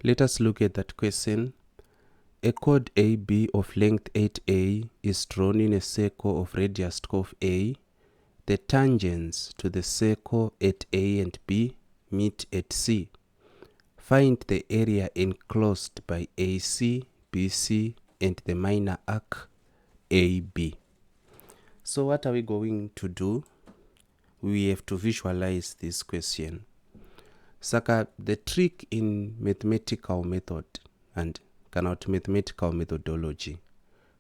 Let us look at that question. A chord AB of length 8A is drawn in a circle of radius 12A. The tangents to the circle at A and B meet at C. Find the area enclosed by AC, BC, and the minor arc AB. So what are we going to do? We have to visualize this question. Saka, the trick in mathematical method and cannot mathematical methodology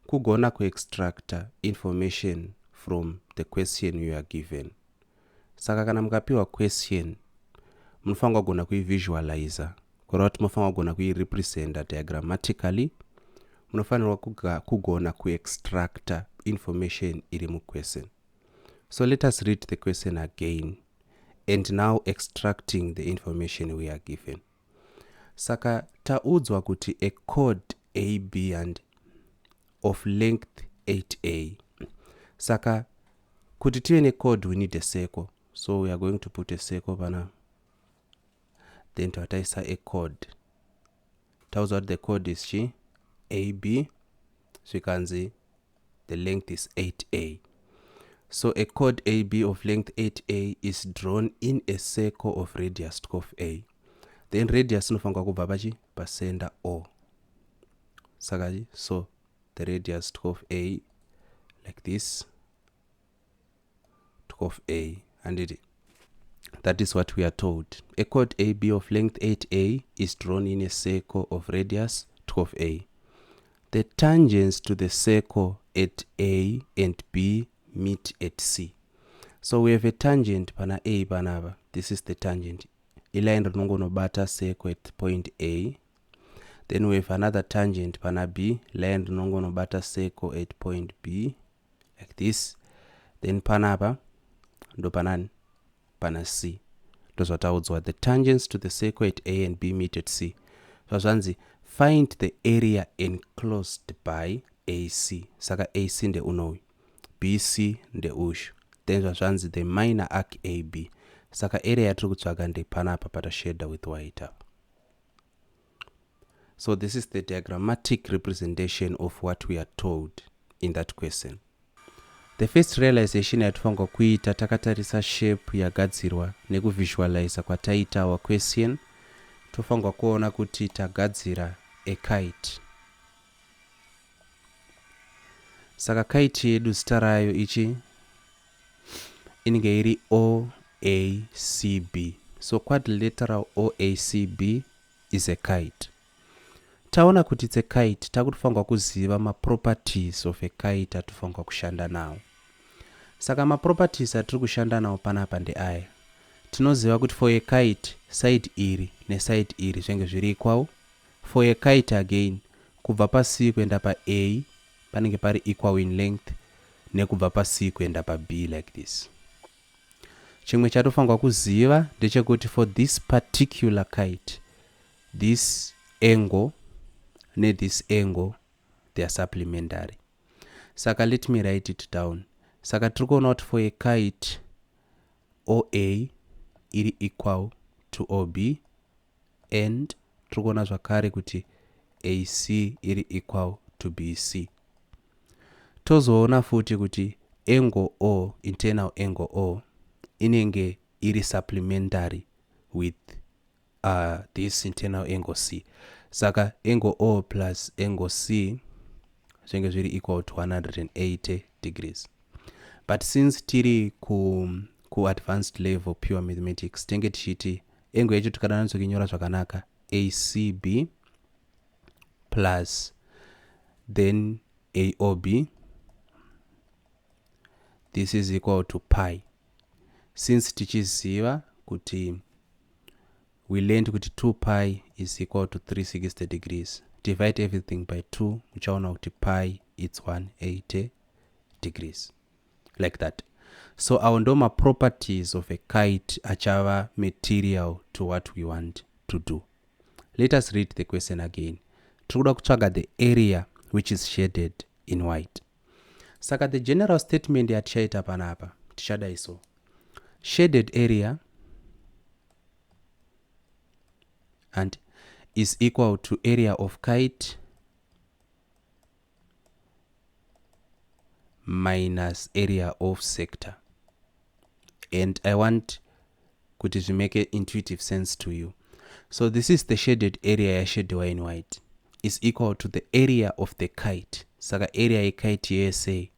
kugona kuextracta information from the question you are given. Saka kana mukapiwa question munofanirwa kugona kuivisualize kureva kuti munofanirwa kugona kuirepresenta diagrammatically, munofanirwa kugona kuextracta information iri muquestion. So let us read the question again and now extracting the information we are given. Saka taudzwa kuti a chord AB and of length 8A. Saka kuti tive ne chord we need a circle. So we are going to put a circle pana. Then tataisa a chord. Tells what the chord is chi AB. So you can see the length is 8A. So a chord AB of length 8A is drawn in a circle of radius 12A. Then radius nofanirwa kubva pachi pasenda O. Sakaji, so the radius 12A like this, 12A, and that is what we are told. A chord AB of length 8A is drawn in a circle of radius 12A. The tangents to the circle at A and B meet at C. So we have a tangent pana A panapa. This is the tangent. Line rinongonobata circle at point A. Then we have another tangent pana B. Line rinongonobata circle at point B like this. Then panapa ndo panani pana C. Those what I would say. The tangents to the circle at A and B meet at C. So zvanzi find the area enclosed by AC. Saka AC nde unowi, BC nde ushu. Then zvanzi the minor arc AB. Saka area yatiri kutsvaga nde panapa patashaded with white up. So this is the diagrammatic representation of what we are told in that question. The first realization yatifanirwa kuita takatarisa shape yagadzirwa nekuvisualize kwataita our question, tofanirwa kuona kuti tagadzira a kite. Saka kite yedu zita rayo ichi inenge iri OACB. So quadrilateral OACB is a kite. Taona kuti it's a kite, takutofanirwa kuziva ma properties of a kite atofanirwa kushanda nawo. Saka ma properties atiri kushanda nawo panapa nde aya. Tinoziva kuti for a kite side iri ne side iri zvinenge zviri equal. For a kite again, kubva pa C kuenda pa A panenge pari equal in length, nekubva pa C kuenda pa B like this. Chimwe chatofanirwa kuziva ndechekuti for this particular kite, this angle ne this angle they are supplementary. Saka let me write it down. Saka tiri kuona kuti for a kite OA iri equal to OB and tiri kuona zvakare kuti AC iri equal to BC. Tozoona futi kuti angle O, internal angle O, inenge iri supplementary with this internal angle C. Saka angle O plus angle C zvinenge zviri equal to 180 degrees. But since tiri ku advanced level pure mathematics, tenge tichiti angle yacho tikadanatsokinyora zvakanaka ACB plus then AOB, this is equal to pi. Since tichiziva kuti we learned kuti 2 pi is equal to 360 degrees. Divide everything by 2, uchaona kuti pi it's 180 degrees. Like that. So our normal properties of a kite achava material to what we want to do. Let us read the question again. Tikuda kutsvaga the area which is shaded in white. Saka the general statement yatichaita panapa tichadai so. Shaded area and is equal to area of kite minus area of sector. And I want to make an intuitive sense to you. So this is the shaded area shaded in white is equal to the area of the kite. Saka area ye kite yese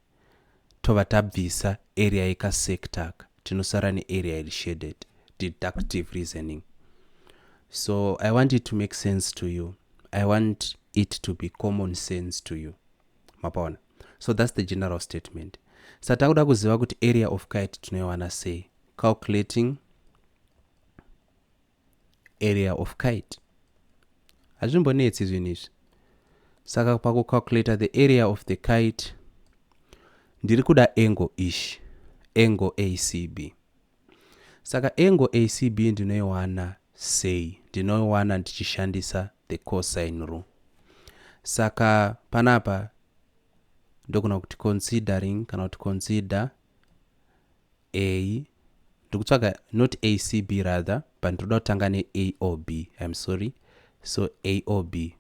tova tabvisa area ye ka sector tinosara ne area ye shaded. Deductive reasoning. So I want it to make sense to you. I want it to be common sense to you. Mapona. So that's the general statement. Satakuda kuziva kuti area of kite tunoiwana say calculating area of kite. Azvimbonetsi zvinhu izvi. Saka pakucalculate the area of the kite ndiri kuda angle ish, angle ACB. Saka angle ACB ndinoiwana say, ndinoiwana ndichishandisa the cosine rule. Saka panapa ndokuna kuti considering kana kuti consider A, ndikutsvaga not ACB rather, but ndoda kutanga ne A or B. I'm sorry. So A or B.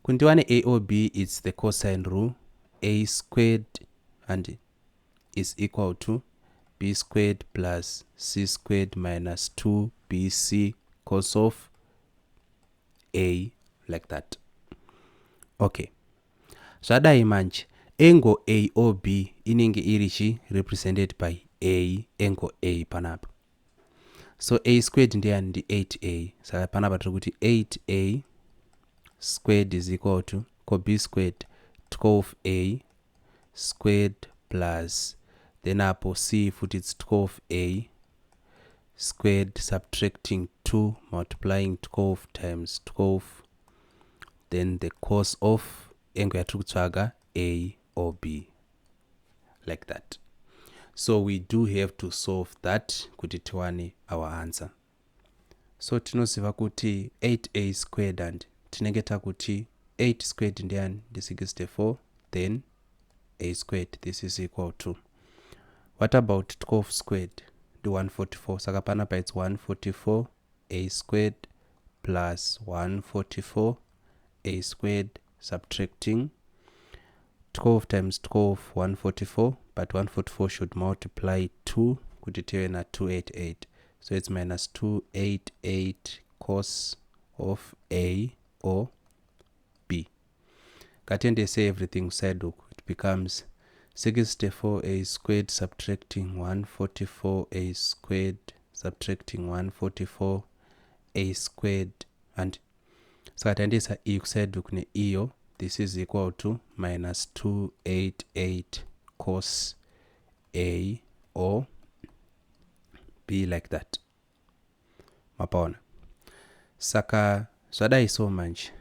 Kundiwane A or B, it's the cosine rule. A squared and is equal to B squared plus C squared minus 2BC cos of A, like that. Okay. Zvadai manje angle A or B inenge irichi represented by A, angle A panapa. So A squared ndiani ndi 8A. Saka panapa tiri kuti 8A squared is equal to B squared 12A squared plus then apo C foot it's 12A squared subtracting 2 multiplying 12 times 12, then the cos of angle yatikutsvaga A or B, like that. So we do have to solve that kuti tiwane our answer. So tinoziva kuti 8A squared and tinenge takuti 8 squared ndiani ndi 64, then A squared, this is equal to, what about 12 squared? Do 144. Saka panapa it's 144 A squared plus 144 A squared subtracting 12 times 12, 144, but 144 should multiply 2 kuti tive na 288. So it's minus 288 cos of A or B. Katende say everything side, it becomes 64A squared subtracting 144A squared subtracting 144A squared, and sakatandisa iyi kuside kune iyo, this is equal to minus 288 cos A or B, like that. Mapaona. Saka zvadai so much.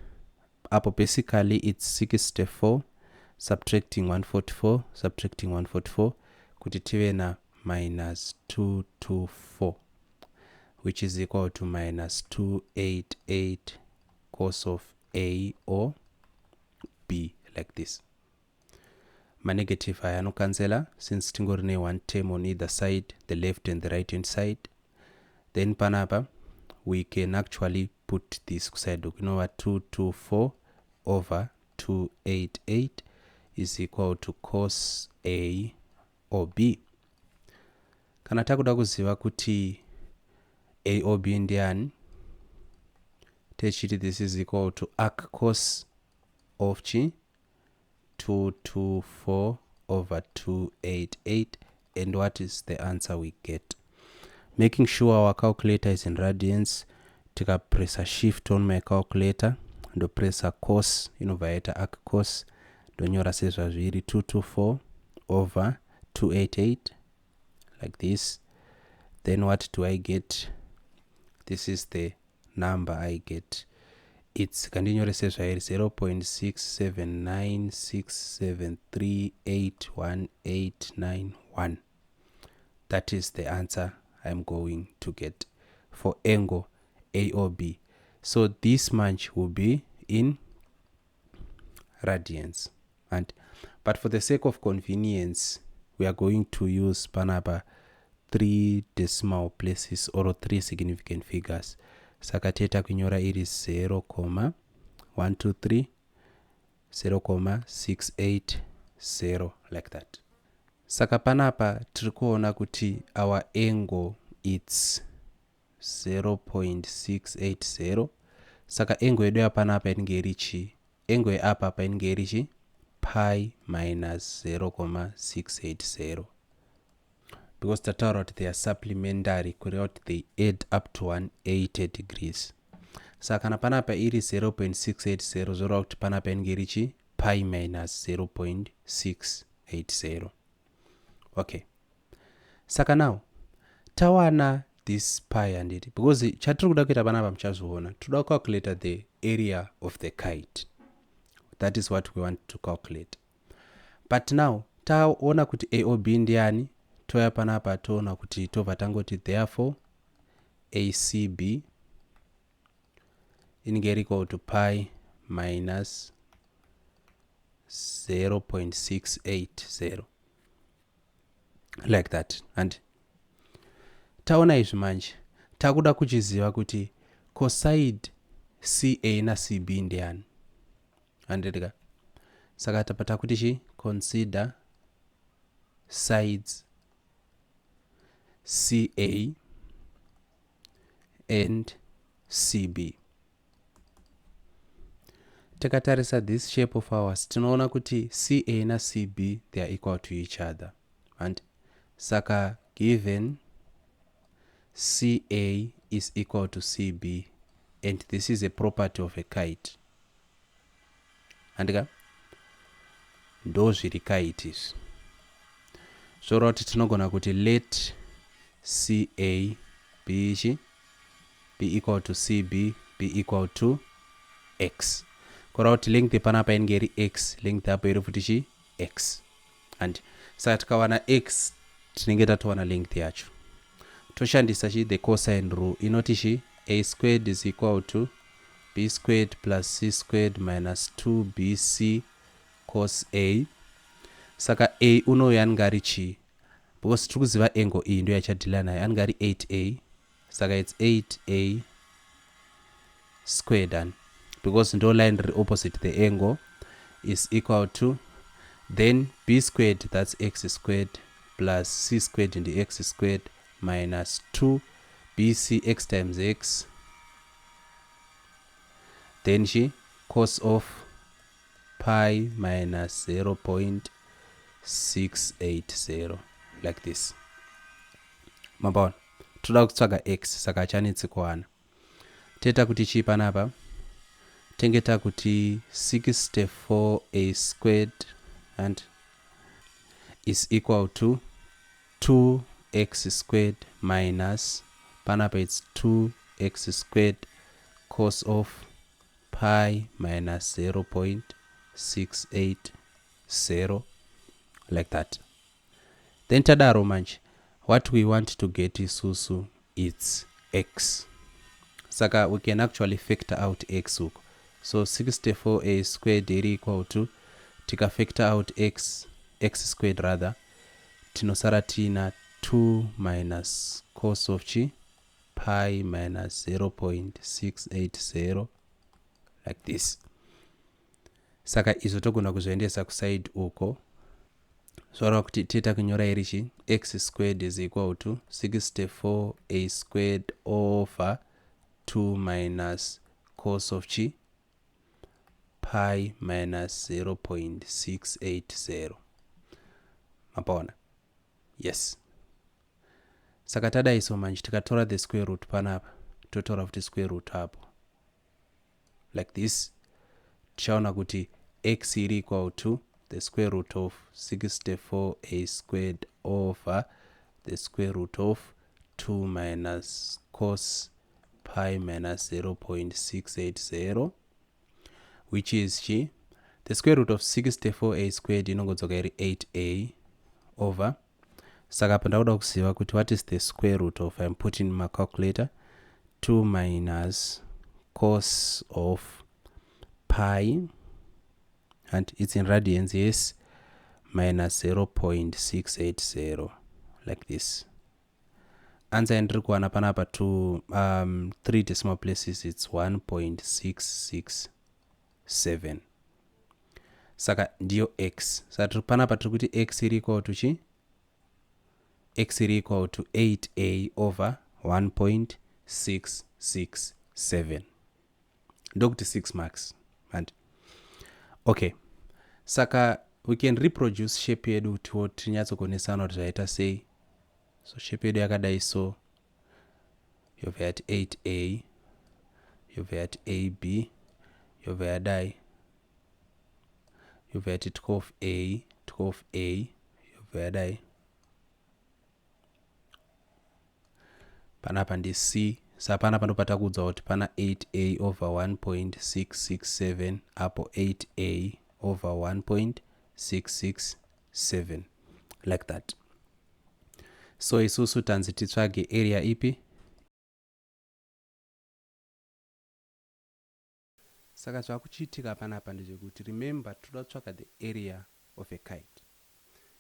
Apo basically it's 64 subtracting 144 subtracting 144 kuti tive na minus 224, which is equal to minus 288 cos of A or B, like this. Ma negative aya no cancela since tingori ne one term on either side, the left and the right hand side. Then panapa we can actually put this side. You know what, 224 over 288 is equal to cos A or B. Kana takuda kuziva kuti A or B ndiani, techiti this is equal to arc cos of chi 224 over 288, and what is the answer we get? Making sure our calculator is in radians, tika press a shift on my calculator and press a cos inovaita arc cos donyora says was really 224 over 288, like this. Then what do I get? This is the number I get. It's continuous says 0.679673818191. That is the answer I'm going to get for angle A or B. So this much will be in radians, but for the sake of convenience we are going to use panapa 3 decimal places or 3 significant figures. saka teta kunyora iri 0,123 0,680 like that. Saka panapa tiri kuona kuti our angle it's 0.680. Saka angle yedu yapanapa inenge iri chi, angle yeapapa inenge iri chi pi minus 0.680, because tataura kuti they are supplementary kureva kuti they add up to 180 degrees. Saka kana panapa iri 0.680 zoreva kuti panapa inenge iri chi pi minus 0.680. Okay, saka now tawana this pi and it, because chatiri kuda kuita panapa muchazoona toda calculate the area of the kite. That is what we want to calculate. But now taona kuti a o b ndiani, toya panapa toona kuti tobva tangoti therefore acb inenge equal to pi minus 0.680 like that. And taona izvi manje takuda kuchiziva kuti coside ca na cb ndiani. Andika saka tapata kuti chi consider sides ca and cb. Takatarisa this shape of ours tinoona kuti ca na cb they are equal to each other, and saka given ca is equal to cb, and this is a property of a kite. Andika ndo zviri kite izvi zvoreva kuti tinogona kuti let ca be equal to cb be equal to x, kureva kuti length panapa inenge iri x, length apo iri futi chi x. And saka tikawana x tinenge tatowana length yacho, toshandisa chi the cosine rule inoti chi a squared is equal to b squared plus c squared minus 2bc cos a. Saka a unoyo anenge ari chi, because tiri kuziva angle iyi ndo yachadhila nayo, anenge ari 8a, saka it's 8a squared, and because ndo line riri opposite the angle is equal to then b squared, that's x squared, plus c squared and the x squared minus 2bc x times x, then she cos of pi minus 0.680 like this. Mabona toda kutsvaga x, saka chanetsi kuwana. Teta kuti chi panapa tengeta kuti 64a squared and is equal to 2x squared minus panapa it's 2x squared cos of pi minus 0.680 like that. Then tadaro manje what we want to get isusu it's x, saka we can actually factor out x huko. So 64a squared is equal to, tika factor out x squared rather, tinosara tina 2 minus cos of chi pi minus 0.680 like this. Saka izo togona kuzoendesa kuside uko, so kuti teta kunyora iri chi x squared is equal to 64a squared over 2 minus cos of chi pi minus 0.680. Mapona? Yes. Saka tada iso manje tikatora the square root panapa, totora futi square root hapo like this. Tichaona kuti x is equal to the square root of 64a squared over the square root of 2 minus cos pi minus 0.680, which is chi the square root of 64a squared inongodzoka iri 8a over, saka pa ndakuda kuziva kuti what is the square root of, I'm putting in my calculator, 2 minus cos of pi, and it's in radians, yes, minus 0.680 like this. answer yandiri kuwana panapa to 3 decimal places it's 1.667. Saka ndiyo x. Saka panapa tiri kuti x iri equal to chi? X iri equal to 8a over 1.667. Ndokuti 6 marks. And okay. Saka we can reproduce shape yedu kuti tinyatsokuonesana kuti zvaita sei. So shape yedu yakadai so. You've had 8a, you've had ab, you've had I, you've had 12a, 12a, you've had I. Panapa ndi c. Sa panapa ndopata kudza kuti pana 8a over 1.667 apo 8a over 1.667 like that. So isusu tanzi titsvage area ipi? Saka zvakuchiitika panapa ndezvekuti remember toda kutsvaka the area of a kite.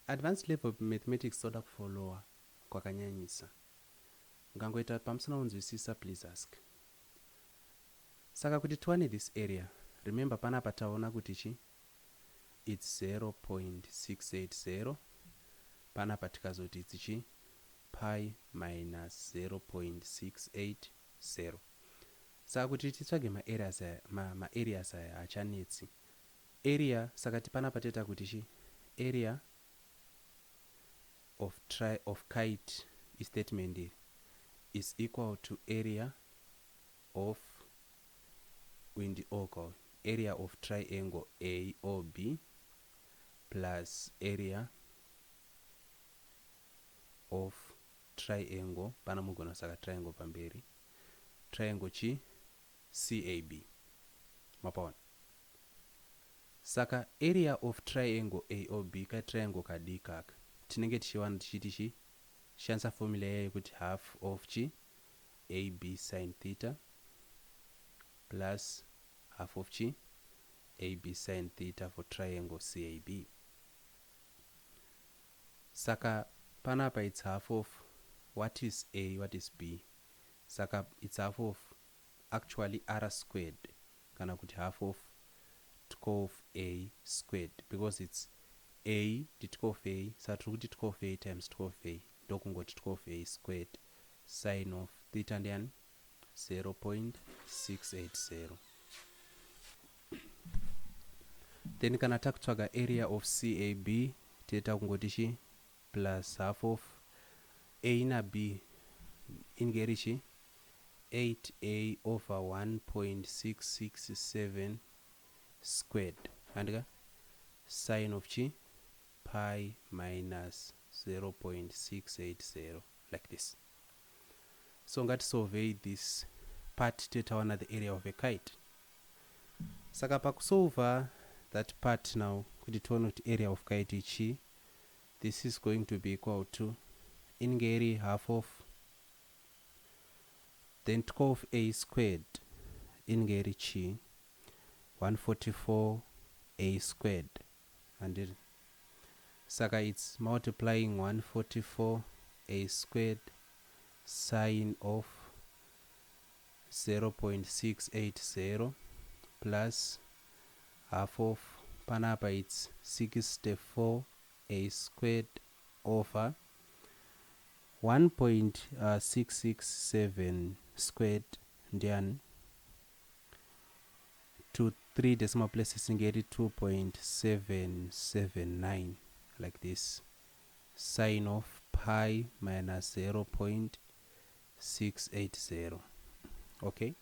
Advanced level of mathematics toda kufollowa kwakanyanyisa. Ngangoita pamusana kunzwisisa please ask. Saka kuti tiwane this area, remember panapa taona kuti chi it's 0.680, panapa tikazoti it's chi pi minus 0.680. Saka kuti titsvage ma-areas aya achanetsi. Area saka panapa teta kuti chi area of kite statement is equal to area of area of triangle AOB plus area of triangle pana mugona saka triangle pamberi triangle chi CAB mapaona. Saka area of triangle AOB ka triangle kadikaka tinenge tichiwana tichiti chi shansa formula yayo kuti half of chi AB sin theta plus half of chi AB sin theta for triangle CAB. Saka panapa it's half of what is A, what is B. Saka it's half of actually R squared kana kuti half of 12A squared because it's A di 12A, so tiri kuti 12A times 12A ndokungoti 12A squared sin of theta ndiani 0.680. Then kana takutsvaga area of CAB teta kungoti chi plus half of A na B ingeri chi 8a over 1.667 squared andika sin of chi pi minus 0.680 like this. So ngati solve this part tetawana the area of a kite. Saka pakusolve that part now kuti tione kuti area of kite ichi, this is going to be equal to ingeri half of then 12a squared ingeri chi 144a squared and then saka it's multiplying 144a squared sine of 0.680 plus half of panapa it's 64a squared over 1.667 squared ndiani to 3 decimal places ingeri 2.779 like this sine of pi minus 0.680. Okay,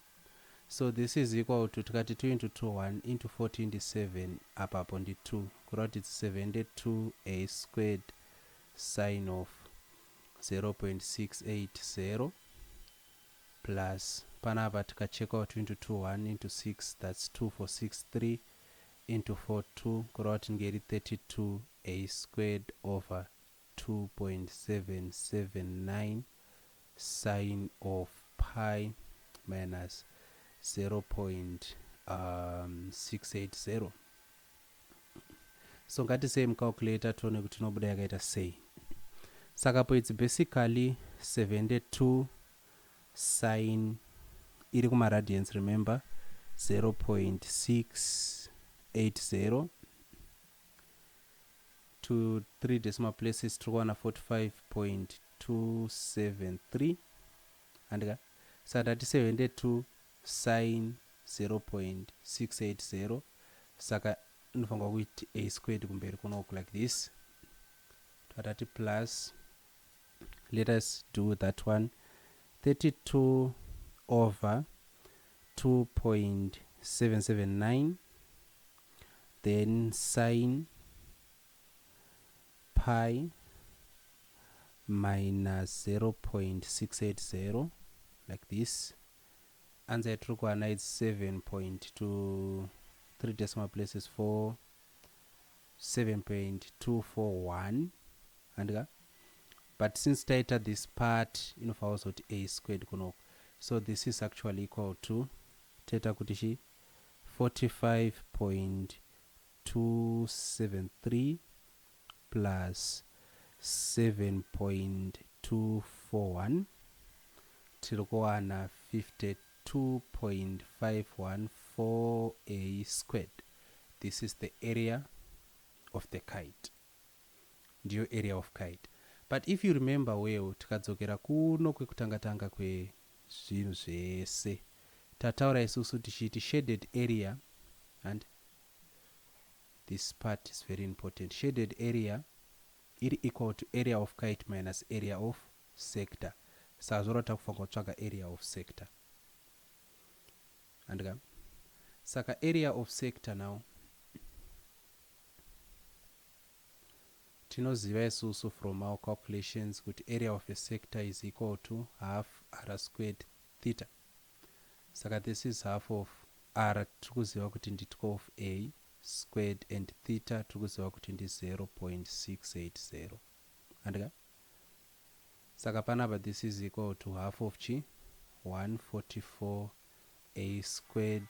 so this is equal to tikati 2 into 2 1 into 14 is 7 apapo ndi 2 kurati it's 72a squared sine of 0.680 plus panapa tikacheka 2 into 2 1 into 6 that's 2 for 6 3 into 4 2 kurati ngeri 32a squared over 2.779 sine of pi minus 0.680. So ngati sei mcalculator tione kuti inobuda yakaita sei. Saka po it's basically 72 sine iri kuma radians, remember 0.680 to 3 decimal places to 45.273 andika saka tati 72 sine 0.680 saka inofanirwa kuiti a squared kumberi kunoku like this tatati plus, let us do that one, 32 over 2.779 then sine pi minus 0.680 like this. Answer yetiri kuwana is 7.2 3 decimal places for 7.241 andika, but since taita this part inofanirwa kuzoti a squared kunoku, so this is actually equal to taita kuti chi 45.273 plus 7.241 tiri kuwana 52.514 a squared. This is the area of the kite, ndiyo area of kite. But if you remember well, tikadzokera kuno kwekutanga kwezvinhu zvese tataura isusu tichiti shaded area, and this part is very important, shaded area iri equal to area of kite minus area of sector. Saka zvoro takufanira kutsvaga area of sector andika, saka area of sector now tinoziva isusu from our calculations kuti area of a sector is equal to half r squared theta. Saka this is half of r tikuziva kuti ndi 12a squared and theta tikuziva kuti ndi 0.680 andika, saka panapa this is equal to half of chi 144 a squared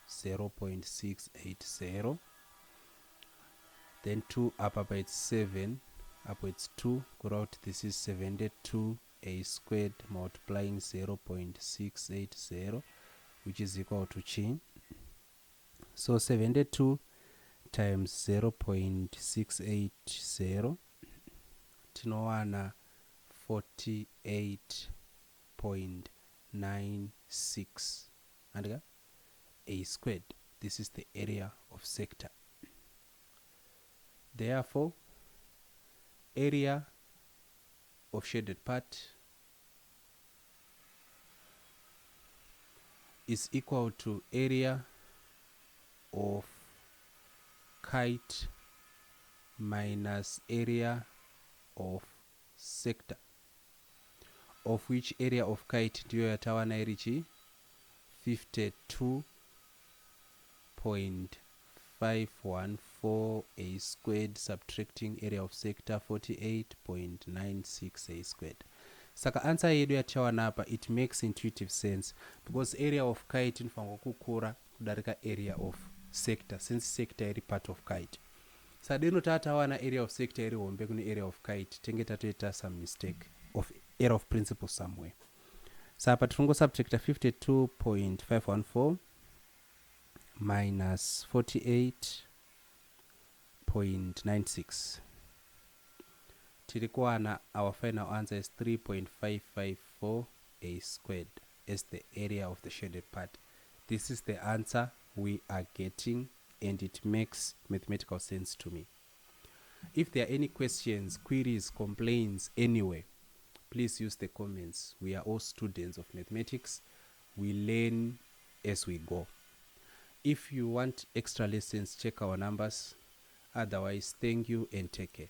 0.680 then 2 up it's 7 up it's 2 go out, this is 72 a squared multiplying 0.680 which is equal to chi, so 72 times 0.680 tinowana 48.96 andika a squared. This is the area of sector. Therefore, area of shaded part is equal to area of kite minus area of sector, of which area of kite ndiyo yatawana iri chi 52.514 a squared subtracting area of sector 48.96 a squared. Saka answer yedu yatawana apa, it makes intuitive sense because area of kite inofanirwa kukura kudarika area of sector since sector iri part of kite. Sadeno tatawana area of sector iri hombe kune area of kite tenge tatoita some mistake of error of principle somewhere. Sapa tifungo subtracta 52.514 minus 48.96 tiri kuwana our final answer is 3.554 a squared as the area of the shaded part. This is the answer we are getting and it makes mathematical sense to me. If there are any questions, queries, complaints anyway, please use the comments. We are all students of mathematics. We learn as we go. If you want extra lessons, check our numbers. Otherwise, thank you and take care.